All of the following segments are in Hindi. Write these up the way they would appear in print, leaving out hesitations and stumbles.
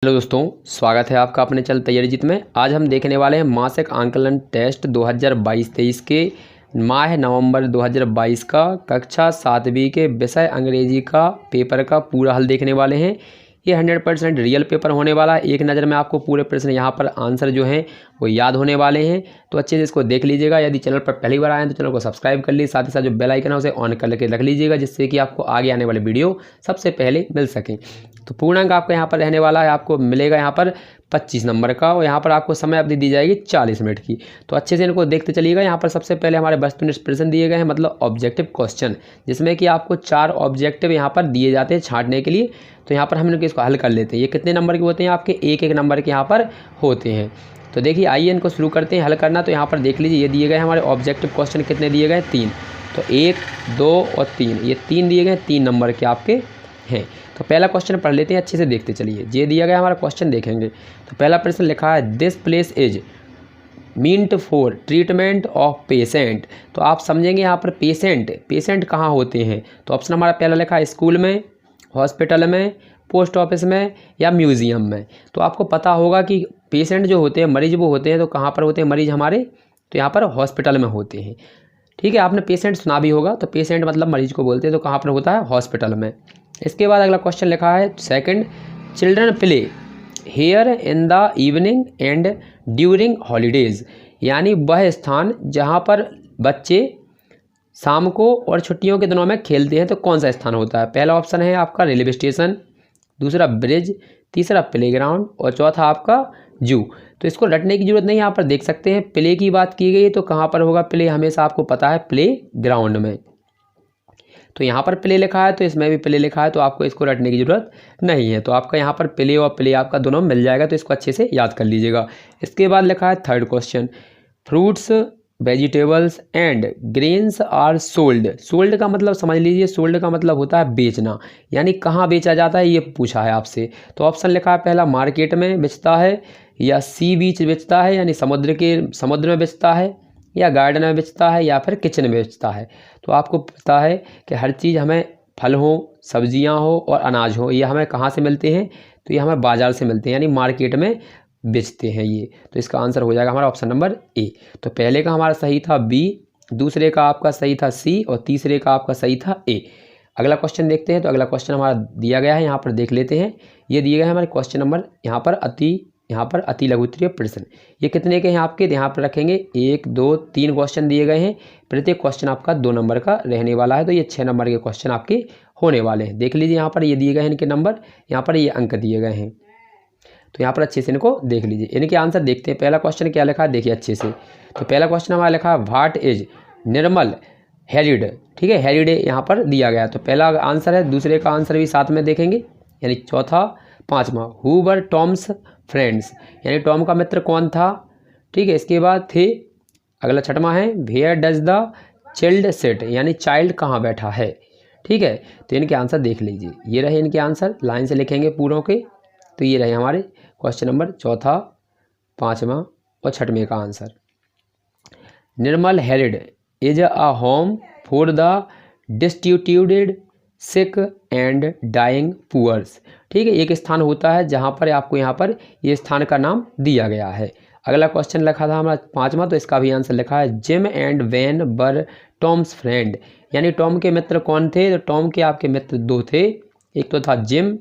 हेलो दोस्तों, स्वागत है आपका अपने चैनल तैयारी जीत में। आज हम देखने वाले हैं मासिक आंकलन टेस्ट 2022-23 के माह नवंबर 2022 का कक्षा 7वीं के विषय अंग्रेजी का पेपर का पूरा हल देखने वाले हैं। ये 100% रियल पेपर होने वाला है। एक नज़र में आपको पूरे प्रश्न यहाँ पर आंसर जो हैं वो याद होने वाले हैं, तो अच्छे से इसको देख लीजिएगा। यदि चैनल पर पहली बार आए हैं तो चैनल को सब्सक्राइब कर लीजिए, साथ ही साथ जो बेल आइकन है उसे ऑन करके रख लीजिएगा, जिससे कि आपको आगे आने वाले वीडियो सबसे पहले मिल सकें। तो पूर्णांक आपका यहाँ पर रहने वाला है, आपको मिलेगा यहाँ पर 25 नंबर का, और यहाँ पर आपको समय अवधि दी जाएगी 40 मिनट की। तो अच्छे से इनको देखते चलिएगा। यहाँ पर सबसे पहले हमारे वस्तुनिष्ठ प्रश्न दिए गए हैं, मतलब ऑब्जेक्टिव क्वेश्चन, जिसमें कि आपको 4 ऑब्जेक्टिव यहाँ पर दिए जाते हैं छांटने के लिए। तो यहाँ पर हम इनको इसको हल कर लेते हैं। ये कितने नंबर के होते हैं? आपके एक एक नंबर के यहाँ पर होते हैं। तो देखिए, आइए इनको शुरू करते हैं हल करना। तो यहाँ पर देख लीजिए, ये दिए गए हमारे ऑब्जेक्टिव क्वेश्चन कितने दिए गए? 3। तो 1, 2 और 3, ये 3 दिए गए, 3 नंबर के आपके हैं। तो पहला क्वेश्चन पढ़ लेते हैं, अच्छे से देखते चलिए। ये दिया गया हमारा क्वेश्चन देखेंगे। तो पहला प्रश्न लिखा है, this place is meant for treatment of patient. तो आप समझेंगे यहाँ पर पेशेंट कहाँ होते हैं। तो ऑप्शन हमारा पहला लिखा है, स्कूल में, हॉस्पिटल में, पोस्ट ऑफिस में या म्यूज़ियम में। तो आपको पता होगा कि पेशेंट जो होते हैं, मरीज वो होते हैं, तो कहाँ पर होते हैं मरीज हमारे? तो यहाँ पर हॉस्पिटल में होते हैं। ठीक है, आपने पेशेंट सुना भी होगा। तो पेशेंट मतलब मरीज को बोलते हैं, तो कहाँ पर होता है? हॉस्पिटल में। इसके बाद अगला क्वेश्चन लिखा है, second, children play here in the evening and during holidays. यानी वह स्थान जहाँ पर बच्चे शाम को और छुट्टियों के दिनों में खेलते हैं, तो कौन सा स्थान होता है? पहला ऑप्शन है आपका रेलवे स्टेशन, दूसरा ब्रिज, तीसरा प्लेग्राउंड और चौथा आपका जू। तो इसको रटने की जरूरत नहीं, यहाँ पर देख सकते हैं प्ले की बात की गई है, तो कहाँ पर होगा प्ले? हमेशा आपको पता है प्ले ग्राउंड में। तो यहाँ पर प्ले लिखा है, तो इसमें भी प्ले लिखा है, तो आपको इसको रटने की ज़रूरत नहीं है। तो आपका यहाँ पर प्ले और प्ले आपका दोनों मिल जाएगा, तो इसको अच्छे से याद कर लीजिएगा। इसके बाद लिखा है third question, fruits vegetables and grains are sold का मतलब समझ लीजिए, सोल्ड का मतलब होता है बेचना, यानी कहाँ बेचा जाता है, ये पूछा है आपसे। तो ऑप्शन लिखा है पहला, मार्केट में बेचता है, या सी बीच बेचता है यानी समुद्र में बेचता है, या गार्डन में बेचता है, या फिर किचन में बेचता है। तो आपको पता है कि हर चीज़ हमें, फल हो, सब्जियां हो और अनाज हो, ये हमें कहाँ से मिलते हैं? तो ये हमें बाज़ार से मिलते हैं, यानी मार्केट में बेचते हैं ये। तो इसका आंसर हो जाएगा हमारा ऑप्शन नंबर ए। तो पहले का हमारा सही था बी, दूसरे का आपका सही था सी और तीसरे का आपका सही था ए। अगला क्वेश्चन देखते हैं। तो अगला क्वेश्चन हमारा दिया गया है, यहाँ पर देख लेते हैं। ये दिए गए हैं हमारे क्वेश्चन नंबर यहाँ पर अति लघु उत्तरीय प्रश्न। ये कितने के हैं आपके? यहाँ पर रखेंगे 1, 2, 3 क्वेश्चन दिए गए हैं। प्रत्येक क्वेश्चन आपका 2 नंबर का रहने वाला है, तो ये 6 नंबर के क्वेश्चन आपके होने वाले हैं। देख लीजिए, यहाँ पर ये दिए गए हैं इनके नंबर, यहाँ पर ये अंक दिए गए हैं। तो यहाँ पर अच्छे से इनको देख लीजिए। इनके आंसर देखते हैं। पहला क्वेश्चन क्या लिखा है, देखिए अच्छे से। तो पहला क्वेश्चन हमारा लिखा है, व्हाट इज निर्मल हेरिड। ठीक है, हेरिड यहाँ पर दिया गया, तो पहला आंसर है। दूसरे का आंसर भी साथ में देखेंगे, यानी चौथा, पाँचवा, हु वर टॉम्स फ्रेंड्स, यानी टॉम का मित्र कौन था। ठीक है, इसके बाद थे, अगला छठवां है, where does the child sit, यानी चाइल्ड कहाँ बैठा है। ठीक है, तो इनके आंसर देख लीजिए। ये रहे इनके आंसर, लाइन से लिखेंगे पूरों के। तो ये रहे हमारे क्वेश्चन नंबर चौथा, पाँचवा और छठवें का answer. Nirmal Hriday is a home for the destitute, sick and dying poors. ठीक है, एक स्थान होता है जहाँ पर आपको यहाँ पर ये स्थान का नाम दिया गया है। अगला क्वेश्चन लिखा था हमारा पाँचवा, तो इसका भी आंसर लिखा है, Jim and Van were Tom's friend, यानी टॉम के मित्र कौन थे? तो टॉम के आपके मित्र 2 थे, एक तो था जिम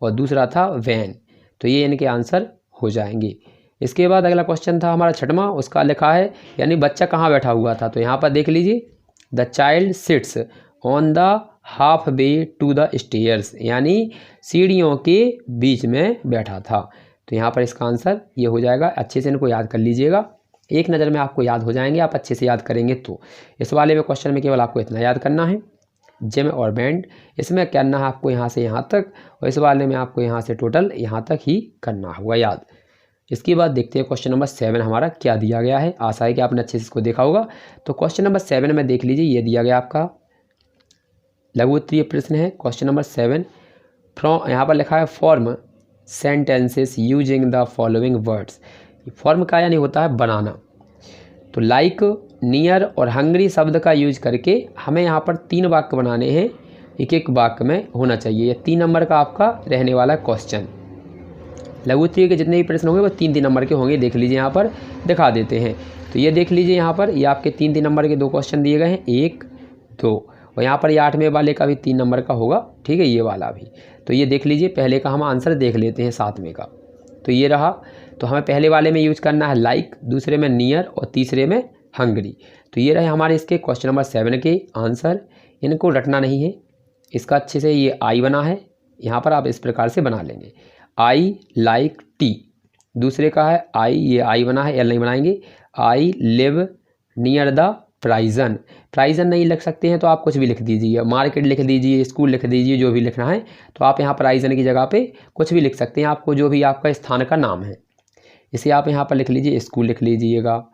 और दूसरा था वैन। तो ये इनके आंसर हो जाएंगे। इसके बाद अगला क्वेश्चन था हमारा छठवां, उसका लिखा है, यानी बच्चा कहाँ बैठा हुआ था। तो यहाँ पर देख लीजिए, the child sits on the halfway to the stairs, यानी सीढ़ियों के बीच में बैठा था। तो यहाँ पर इसका आंसर ये हो जाएगा। अच्छे से इनको याद कर लीजिएगा, एक नज़र में आपको याद हो जाएंगे, आप अच्छे से याद करेंगे तो। इस वाले में क्वेश्चन में केवल आपको इतना याद करना है, जिम और बैंड, इसमें करना है आपको यहाँ से यहाँ तक, और इस वाले में आपको यहाँ से टोटल यहाँ तक ही करना होगा याद। इसके बाद देखते हैं क्वेश्चन नंबर 7 हमारा क्या दिया गया है। आशा है कि आपने अच्छे से इसको देखा होगा। तो क्वेश्चन नंबर 7 में देख लीजिए, ये दिया गया आपका लघु उत्तरीय प्रश्न है। क्वेश्चन नंबर 7, फ्रॉम, यहाँ पर लिखा है, form sentences using the following words. Form का यानी होता है बनाना। तो लाइक, नियर और हंग्री शब्द का यूज करके हमें यहाँ पर 3 वाक्य बनाने हैं, एक एक वाक्य में होना चाहिए। ये 3 नंबर का आपका रहने वाला क्वेश्चन। लघु उत्तरीय के जितने भी प्रश्न होंगे वो 3-3 नंबर के होंगे। देख लीजिए यहाँ पर दिखा देते हैं। तो ये देख लीजिए यहाँ पर ये आपके 3-3 नंबर के 2 क्वेश्चन दिए गए हैं, 1, 2, और यहाँ पर ये 8वें वाले का भी 3 नंबर का होगा, ठीक है, ये वाला भी। तो ये देख लीजिए, पहले का हम आंसर देख लेते हैं 7वें का। तो ये रहा। तो हमें पहले वाले में यूज करना है लाइक, दूसरे में नियर और तीसरे में हंगरी। तो ये रहे हमारे इसके क्वेश्चन नंबर 7 के आंसर। इनको रटना नहीं है, इसका अच्छे से ये आई बना है, यहाँ पर आप इस प्रकार से बना लेंगे, आई लाइक टी। दूसरे का है आई, ये आई बना है, एल नहीं बनाएंगे, आई लिव नियर द प्राइजन। प्राइजन नहीं लिख सकते हैं तो आप कुछ भी लिख दीजिए, मार्केट लिख दीजिए, स्कूल लिख दीजिए, जो भी लिखना है। तो आप यहाँ प्राइजन की जगह पे कुछ भी लिख सकते हैं, आपको जो भी आपका स्थान का नाम है। इसे आप यहाँ पर लिख लीजिए, स्कूल लिख लीजिएगा,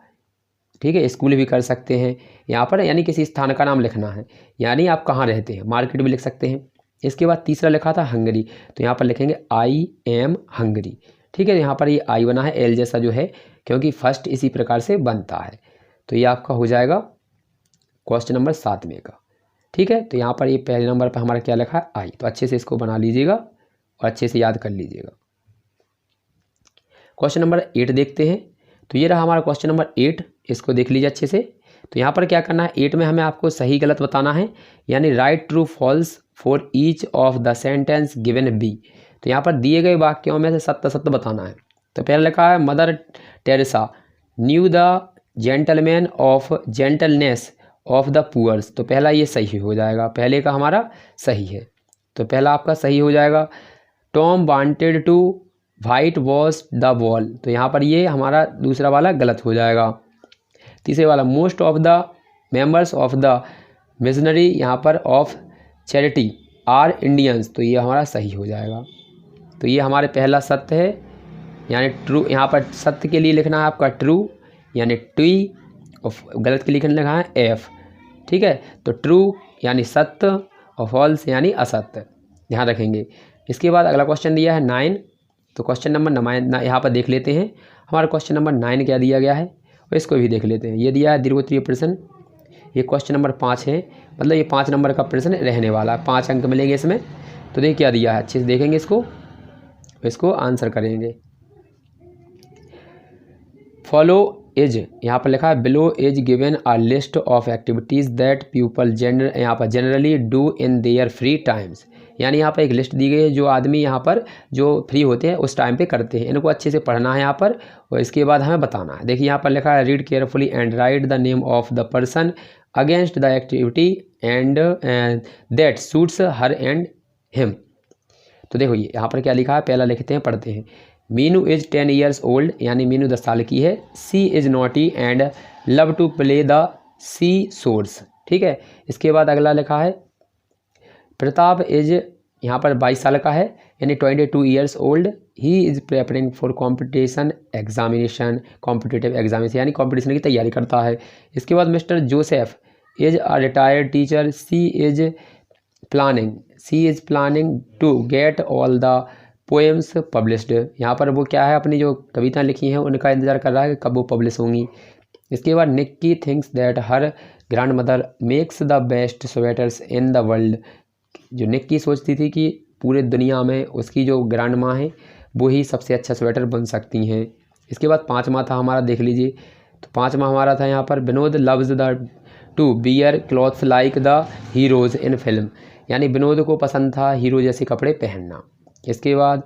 ठीक है, स्कूल भी कर सकते हैं यहाँ पर, यानी किसी स्थान का नाम लिखना है, यानी आप कहाँ रहते हैं, मार्केट भी लिख सकते हैं। इसके बाद तीसरा लिखा था हंगरी, तो यहाँ पर लिखेंगे आई एम हंगरी, ठीक है। यहाँ पर ये आई बना है एल जैसा जो है, क्योंकि फर्स्ट इसी प्रकार से बनता है। तो ये आपका हो जाएगा क्वेश्चन नंबर 7वें का, ठीक है। तो यहाँ पर ये पहले नंबर पर हमारा क्या लिखा है, आई। तो अच्छे से इसको बना लीजिएगा और अच्छे से याद कर लीजिएगा। क्वेश्चन नंबर 8 देखते हैं। तो ये रहा हमारा क्वेश्चन नंबर 8, इसको देख लीजिए अच्छे से। तो यहाँ पर क्या करना है, 8 में हमें आपको सही गलत बताना है, यानी right true false for each of the sentence given B. तो यहाँ पर दिए गए वाक्यों में से सत्य सत्य बताना है। तो पहले लिखा है Mother Teresa knew the gentleman of gentleness of the poors. तो पहला ये सही हो जाएगा, पहले का हमारा सही है, तो पहला आपका सही हो जाएगा। Tom wanted to whitewash the wall. तो यहाँ पर ये हमारा दूसरा वाला गलत हो जाएगा। तीसरे वाला most of the members of the missionary यहाँ पर ऑफ चैरिटी आर इंडियंस। तो ये हमारा सही हो जाएगा। तो ये हमारे पहला सत्य है, यानी ट्रू। यहाँ पर सत्य के लिए लिखना है आपका ट्रू यानी टी, और गलत के लिए लिखना है एफ, ठीक है। तो ट्रू यानी सत्य और फॉल्स यानी असत्य, ध्यान रखेंगे। इसके बाद अगला क्वेश्चन दिया है 9। तो क्वेश्चन नंबर 9 यहाँ पर देख लेते हैं, हमारा क्वेश्चन नंबर 9 क्या दिया गया है और इसको भी देख लेते हैं। ये दिया है दीर्घोत्तरीय प्रश्न, ये क्वेश्चन नंबर 5 है, मतलब ये 5 नंबर का प्रश्न रहने वाला है, 5 अंक मिलेंगे इसमें। तो देखिए क्या दिया है, अच्छे से देखेंगे इसको आंसर करेंगे। फॉलो इज, यहाँ पर लिखा है below is given a list of activities that people यहाँ पर generally do in their free times. यानी यहाँ पर एक लिस्ट दी गई है जो आदमी यहाँ पर जो फ्री होते हैं उस टाइम पे करते हैं, इनको अच्छे से पढ़ना है यहाँ पर, और इसके बाद हमें बताना है। देखिए यहाँ पर लिखा है read carefully and right the name of the person against the activity and that suits her and him. तो देखो ये यहाँ पर क्या लिखा है, पहला लिखते हैं, पढ़ते हैं। मीनू इज 10 years old, यानी मीनू 10 साल की है। She is naughty and love to play the सी सोर्स, ठीक है। इसके बाद अगला लिखा है प्रताप इज यहाँ पर 22 साल का है, यानी 22 years old। He is preparing for competition examination, competitive examination यानी कॉम्पिटिशन की तैयारी करता है। इसके बाद mister Joseph is a retired teacher. She is planning to get all the poems published. यहाँ पर वो क्या है, अपनी जो कविता लिखी हैं उनका इंतज़ार कर रहा है कि कब वो पब्लिश होंगी। इसके बाद Nikki thinks that her grand mother makes the best sweaters in the world. जो निक्की सोचती थी कि पूरे दुनिया में उसकी जो ग्रैंड माँ है वो ही सबसे अच्छा स्वेटर बन सकती हैं। इसके बाद 5वां था हमारा, देख लीजिए। तो 5वां हमारा था यहाँ पर Vinod loves the to wear clothes like the heroes in film, यानी विनोद को पसंद था हीरो जैसे कपड़े पहनना। इसके बाद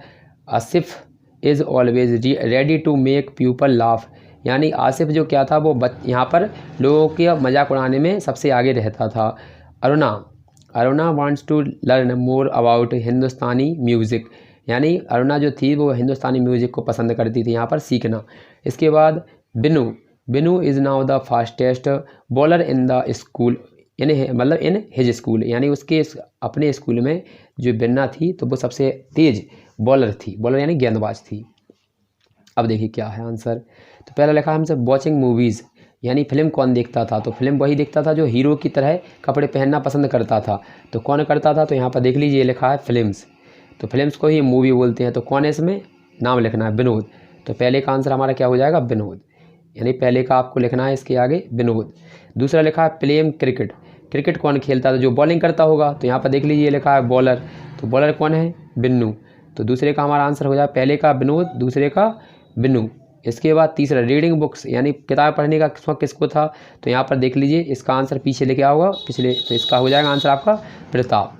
Asif is always ready to make people laugh, यानी आसिफ जो क्या था वो यहाँ पर लोगों के मजाक उड़ाने में सबसे आगे रहता था। Aruna wants to learn more about Hindustani music, यानी अरुणा जो थी वो हिंदुस्तानी म्यूज़िक को पसंद करती थी, यहाँ पर सीखना। इसके बाद Binu is now the fastest bowler in the school, मतलब इन हिज स्कूल, यानी उसके अपने स्कूल में जो बिन्ना थी तो वो सबसे तेज़ बॉलर थी, बॉलर यानी गेंदबाज थी। अब देखिए क्या है आंसर। तो पहला लिखा हमसे वॉचिंग मूवीज़, यानी फिल्म कौन देखता था, तो फिल्म वही देखता था जो हीरो की तरह कपड़े पहनना पसंद करता था। तो कौन करता था, तो यहाँ पर देख लीजिए लिखा है फिल्म्स, तो फिल्म्स को ही मूवी बोलते हैं। तो कौन है इसमें, नाम लिखना है विनोद। तो पहले का आंसर हमारा क्या हो जाएगा, विनोद, यानी पहले का आपको लिखना है इसके आगे विनोद। दूसरा लिखा है प्लेइंग क्रिकेट, क्रिकेट कौन खेलता था, जो बॉलिंग करता होगा। तो यहाँ पर देख लीजिए लिखा है बॉलर, तो बॉलर कौन है, बिन्नू। तो दूसरे का हमारा आंसर हो जाए, पहले का विनोद, दूसरे का बिनू। इसके बाद तीसरा रीडिंग बुक्स, यानी किताब पढ़ने का शौक किसको था, तो यहाँ पर देख लीजिए इसका आंसर पीछे लिखा होगा पिछले, तो इसका हो जाएगा आंसर आपका प्रताप।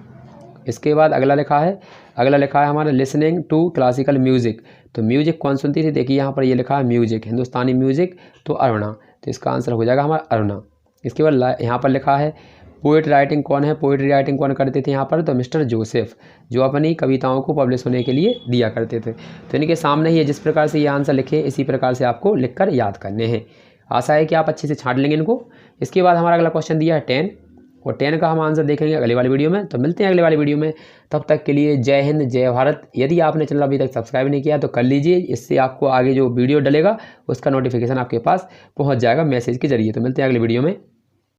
इसके बाद अगला लिखा है हमारा लिसनिंग टू क्लासिकल म्यूज़िक, तो म्यूजिक कौन सुनती थी, देखिए यहाँ पर ये लिखा है म्यूजिक, हिंदुस्तानी म्यूजिक, तो अरुणा, तो इसका आंसर हो जाएगा हमारा अरुणा। इसके बाद यहाँ पर लिखा है पोएट्री राइटिंग कौन करते थे यहाँ पर, तो मिस्टर जोसेफ, जो अपनी कविताओं को पब्लिश होने के लिए दिया करते थे। तो इनके सामने ही है, जिस प्रकार से ये आंसर लिखे इसी प्रकार से आपको लिखकर याद करने हैं। आशा है कि आप अच्छे से छांट लेंगे इनको। इसके बाद हमारा अगला क्वेश्चन दिया है 10, और 10 का हम आंसर देखेंगे अगले वाली वीडियो में। तो मिलते हैं अगले वाली वीडियो में, तब तक के लिए जय हिंद, जय भारत। यदि आपने चैनल अभी तक सब्सक्राइब नहीं किया तो कर लीजिए, इससे आपको आगे जो वीडियो डलेगा उसका नोटिफिकेशन आपके पास पहुंच जाएगा मैसेज के जरिए। तो मिलते हैं अगले वीडियो में।